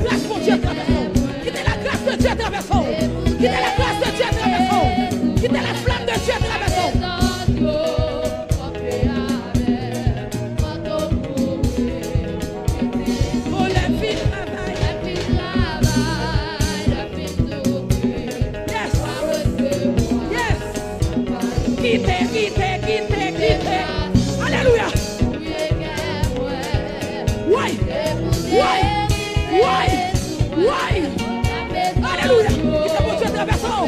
grâce pour Dieu traversons. Quittez la grâce de Dieu traversons. Quittez la grâce de Dieu traversons. Quittez la flamme de Dieu traversons. Oh, la vie travaille. Yes. Quittez. Alléluia. Why? Alléluia. Quittez mon Dieu traversant.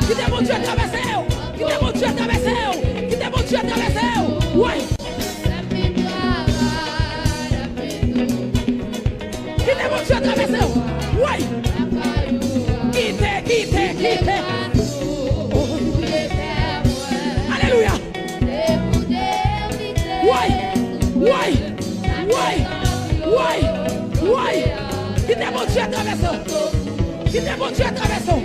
Quittez mon Dieu traversant. Quittez mon Dieu traversant. Quittez mon Dieu traversant. Why? Quittez mon Dieu traversant. Why? Quittez. Alléluia. Why? Quittez mon Dieu traversant. Quittez mon Dieu traversant.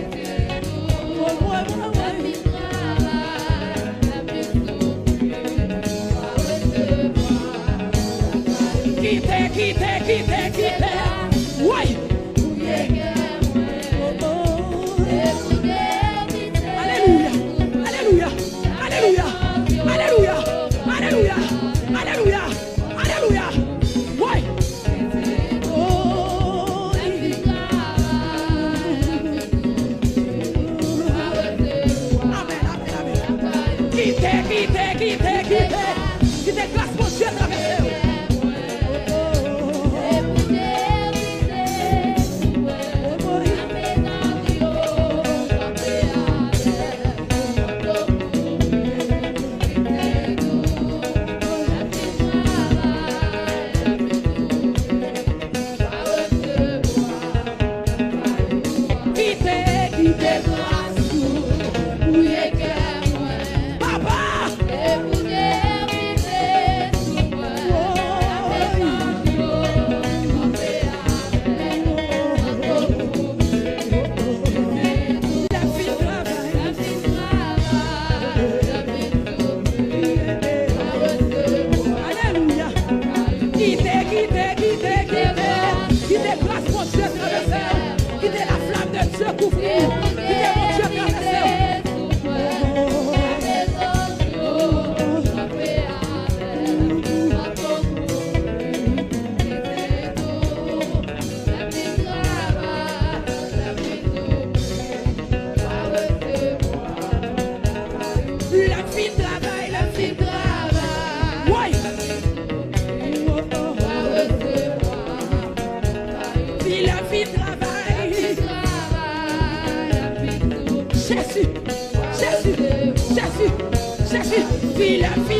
Quittez. Why? Alléluia. Why? Quittez grâce pour Dieu traversé. Jésus, vis la vie.